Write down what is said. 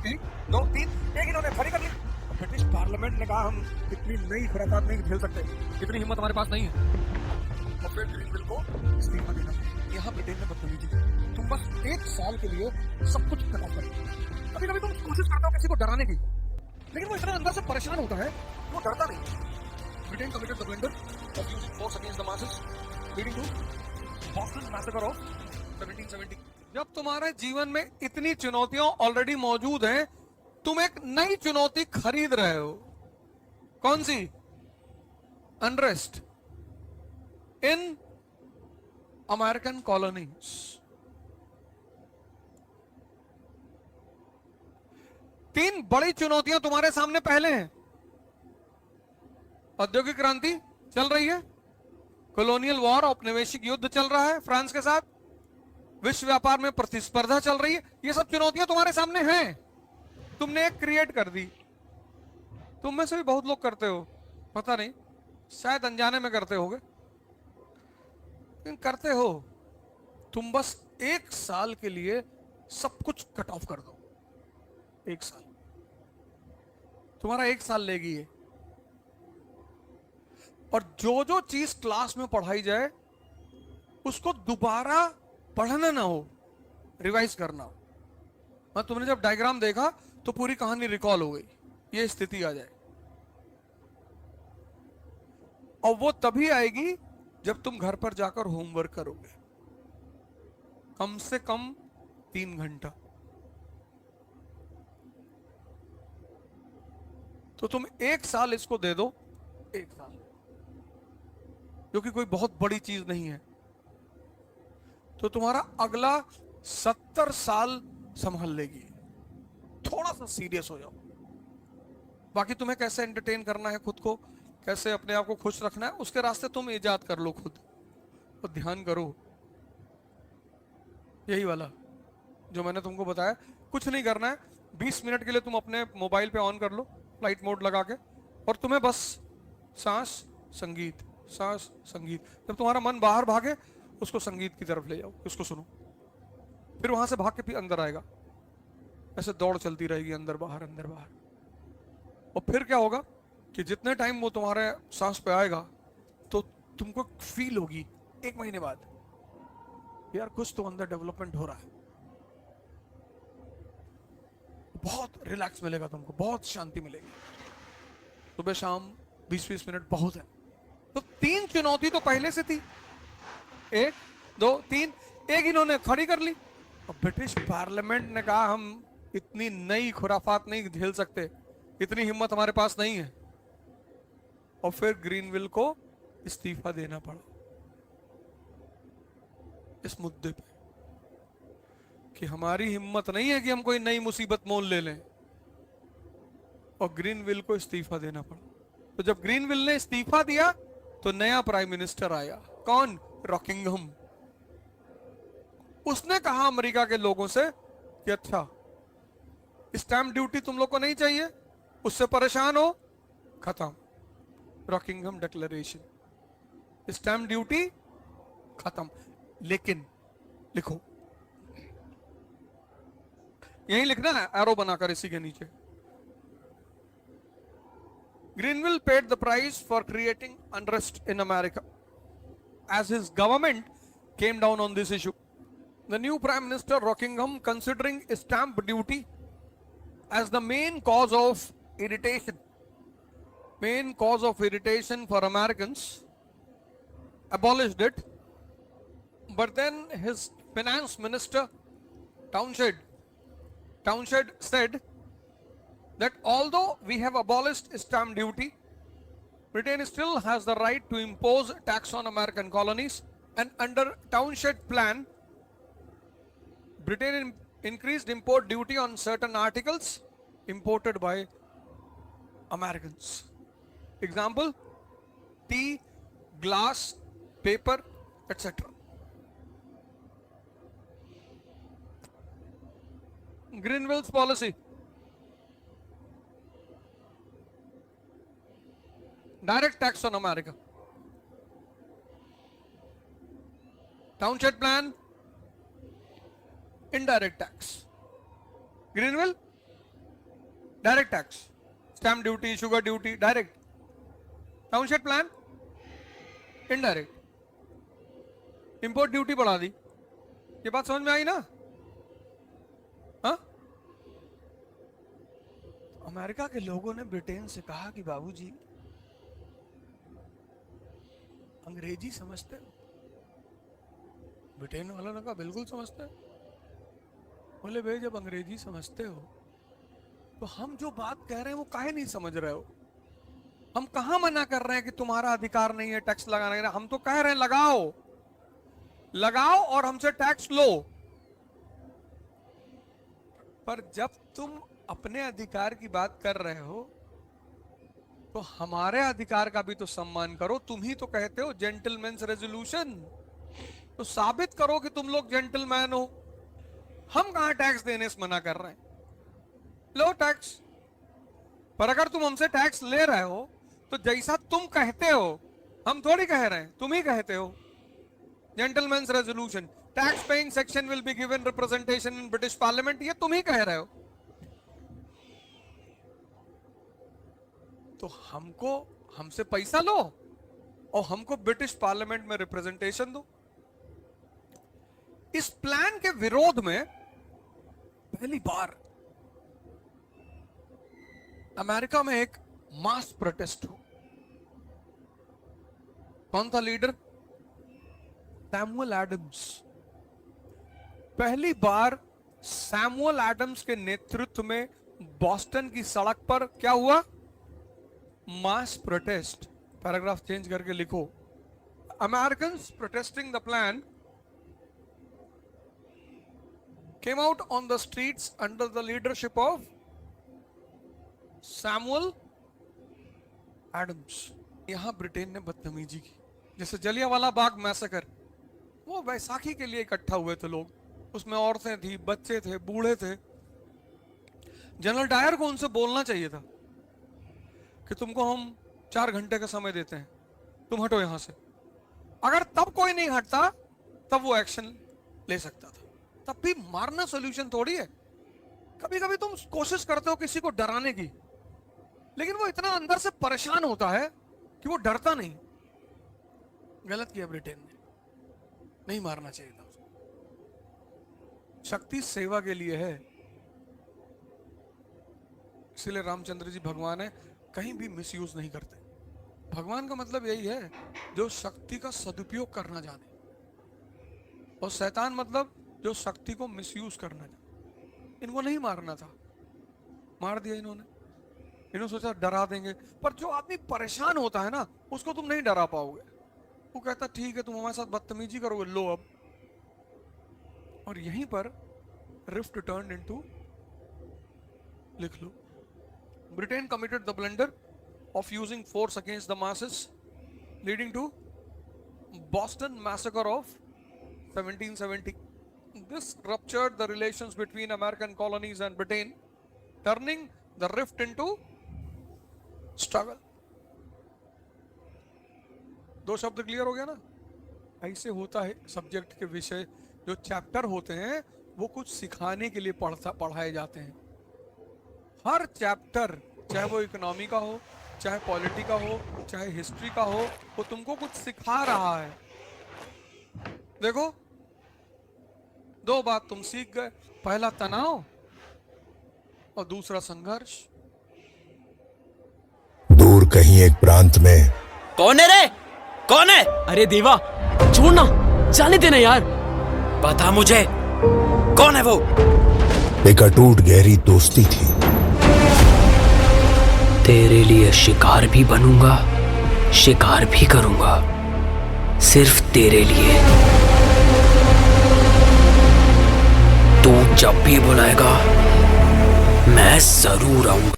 एक दो तीन, एक इन्होंने खड़ी कर ली। ब्रिटिश पार्लियामेंट ने कहा हम इतनी नई खुराफात नहीं झेल सकते, इतनी हिम्मत हमारे पास नहीं है, और फिर ग्रीनविल को इस्तीफा देना। यहाँ ब्रिटेन में बदतमीजी की। तुम बस 1 साल के लिए सब कुछ खत्म करो। कभी कभी तुम कोशिश करते हो किसी को डराने की, लेकिन वो इतना अंदर से परेशान होता है, वो डरता नहीं। Britain committed the blunder of using force against the masses, leading to Boston massacre of 1770. जब तुम्हारे जीवन में इतनी चुनौतियां ऑलरेडी मौजूद हैं, तुम एक नई चुनौती खरीद रहे हो। कौन सी? Unrest in American colonies. 3 बड़ी चुनौतियां तुम्हारे सामने पहले हैं। औद्योगिक क्रांति चल रही है, कॉलोनियल वॉर औपनिवेशिक युद्ध चल रहा है फ्रांस के साथ, विश्व व्यापार में प्रतिस्पर्धा चल रही है। ये सब चुनौतियां तुम्हारे सामने हैं, तुमने एक क्रिएट कर दी। तुम में से भी बहुत लोग करते हो, पता नहीं, शायद अनजाने में करते होगे, लेकिन करते हो। तुम बस 1 साल के लिए सब कुछ कट ऑफ कर दो। 1 साल, तुम्हारा 1 साल लेगी ये। और जो जो चीज क्लास में पढ़ाई जाए उसको दोबारा पढ़ना ना हो, रिवाइज करना हो। हाँ, तुमने जब डायग्राम देखा तो पूरी कहानी रिकॉल हो गई, ये स्थिति आ जाए। और वो तभी आएगी जब तुम घर पर जाकर होमवर्क करोगे, कम से कम 3 घंटा। तो तुम 1 साल इसको दे दो, 1 साल, जो कि कोई बहुत बड़ी चीज नहीं है, तो तुम्हारा अगला 70 साल संभाल लेगी। थोड़ा सा सीरियस हो जाओ। बाकी तुम्हें कैसे एंटरटेन करना है खुद को, कैसे अपने आप को खुश रखना है, उसके रास्ते तुम इजाद कर लो खुद, और ध्यान करो। यही वाला जो मैंने तुमको बताया, कुछ नहीं करना है। 20 मिनट के लिए तुम अपने मोबाइल पे ऑन कर लो फ्लाइट मोड लगा के, और तुम्हें बस सांस संगीत, सांस संगीत। जब तुम्हारा मन बाहर भागे, उसको संगीत की तरफ ले जाओ, उसको सुनो। फिर वहां से भाग के फिर अंदर आएगा, ऐसे दौड़ चलती रहेगी, अंदर बाहर अंदर बाहर। और फिर क्या होगा कि जितने टाइम वो तुम्हारे सांस पे आएगा, तो तुमको फील होगी 1 महीने बाद, यार कुछ तो अंदर डेवलपमेंट हो रहा है। बहुत रिलैक्स मिलेगा तुमको, बहुत शांति मिलेगी। सुबह शाम 20-20 मिनट बहुत है। तो 3 चुनौती तो पहले से थी, 1 2 3, एक इन्होंने खड़ी कर ली। और ब्रिटिश पार्लियामेंट ने कहा हम इतनी नई खुराफात नहीं झेल सकते, इतनी हिम्मत हमारे पास नहीं है, और फिर ग्रीनविल को इस्तीफा देना पड़ा इस मुद्दे पे कि हमारी हिम्मत नहीं है कि हम कोई नई मुसीबत मोल ले लें, और ग्रीनविल को इस्तीफा देना पड़ा। तो जब ग्रीनविल ने इस्तीफा दिया तो नया प्राइम मिनिस्टर आया। कौन? रॉकिंघम। उसने कहा अमेरिका के लोगों से कि अच्छा, स्टैंप ड्यूटी तुम लोग को नहीं चाहिए, उससे परेशान हो, खत्म। रॉकिंघम डिक्लेरेशन, स्टैंप ड्यूटी खत्म। लेकिन लिखो, यही लिखना है एरो बनाकर इसी के नीचे। Greenville paid the price for creating unrest in America as his government came down on this issue. The new Prime Minister Rockingham, considering stamp duty as the main cause of irritation for Americans, abolished it. But then his finance minister Townshend said that although we have abolished stamp duty, Britain still has the right to impose tax on American colonies, and under Townshend plan, Britain increased import duty on certain articles imported by Americans. Example: tea, glass, paper, etc. Greenville's policy: direct tax on America. Townshend plan, indirect tax. Greenville, direct tax, stamp duty, sugar duty direct. Township plan indirect. Import duty बढ़ा दी। ये बात समझ में आई ना? हाँ? America के लोगों ने ब्रिटेन से कहा कि बाबूजी अंग्रेजी समझते हो? ब्रिटेन वालों ने कहा बिल्कुल समझते हैं। बोले भाई जब अंग्रेजी समझते हो तो हम जो बात कह रहे हैं वो काहे नहीं समझ रहे हो? हम कहां मना कर रहे हैं कि तुम्हारा अधिकार नहीं है टैक्स लगाने का? हम तो कह रहे हैं लगाओ, लगाओ और हमसे टैक्स लो। पर जब तुम अपने अधिकार की बात कर रहे हो तो हमारे अधिकार का भी तो सम्मान करो। तुम ही तो कहते हो जेंटलमैन्स रेजोल्यूशन, तो साबित करो कि तुम लोग जेंटलमैन हो। हम कहां टैक्स देने से मना कर रहे हैं? लो टैक्स। पर अगर तुम हमसे टैक्स ले रहे हो तो जैसा तुम कहते हो, हम थोड़ी कह रहे हैं, तुम ही कहते हो। Gentleman's resolution, tax paying section will be given representation in British parliament, ये तुम ही कह रहे हो। तो हमसे पैसा लो और हमको ब्रिटिश पार्लियामेंट में रिप्रेजेंटेशन दो। इस प्लान के विरोध में पहली बार अमेरिका में एक मास प्रोटेस्ट हो। कौन था लीडर? Samuel Adams. पहली बार सैमुअल एडम्स के नेतृत्व में बॉस्टन की सड़क पर क्या हुआ? मास प्रोटेस्ट। पैराग्राफ चेंज करके लिखो, Americans protesting the plan came out on the streets under the leadership of Samuel Adams। यहां ब्रिटेन ने बदतमीजी की, जैसे जलियांवाला बाग मैसेकर, वो बैसाखी के लिए इकट्ठा हुए थे लोग, उसमें औरतें थी, बच्चे थे, बूढ़े थे। जनरल डायर को उनसे बोलना चाहिए था कि तुमको हम 4 घंटे का समय देते हैं, तुम हटो यहां से। अगर तब कोई नहीं हटता तब वो एक्शन ले सकता था। तब भी मारना सॉल्यूशन थोड़ी है। कभी कभी तुम कोशिश करते हो किसी को डराने की, लेकिन वो इतना अंदर से परेशान होता है कि वो डरता नहीं। गलत किया ब्रिटेन ने, नहीं मारना चाहिए था उसको। शक्ति सेवा के लिए है, इसलिए रामचंद्र जी भगवान है, कहीं भी मिसयूज नहीं करते। भगवान का मतलब यही है जो शक्ति का सदुपयोग करना जाने, और शैतान मतलब जो शक्ति को मिसयूज करना जाने। इनको नहीं मारना था, मार दिया इन्होंने। इन्होंने सोचा डरा देंगे, पर जो आदमी परेशान होता है ना उसको तुम नहीं डरा पाओगे। वो कहता ठीक है तुम हमारे साथ बदतमीजी करोगे, लो अब। और यहीं पर रिफ्ट टर्न्ड इनटू, लिख लो, Britain committed the blunder of using force against the masses, leading to Boston Massacre of 1770. This ruptured the relations between American colonies and Britain, turning the rift into struggle. 2 शब्द clear हो गया ना? ऐसे होता है subject के विषय, जो चैप्टर होते हैं वो कुछ सिखाने के लिए पढ़ाए जाते हैं। हर चैप्टर, चाहे वो इकोनॉमी का हो, चाहे पॉलिटी का हो, चाहे हिस्ट्री का हो, वो तुमको कुछ सिखा रहा है। देखो 2 बात तुम सीख गए, पहला तनाव और दूसरा संघर्ष। दूर कहीं एक प्रांत में कौन है रे? कौन है? अरे देवा छोड़ना, जाने देना यार। बता मुझे कौन है वो? एक अटूट गहरी दोस्ती थी। तेरे लिए शिकार भी बनूंगा, शिकार भी करूंगा, सिर्फ तेरे लिए। तू जब भी बुलाएगा मैं जरूर आऊंगा।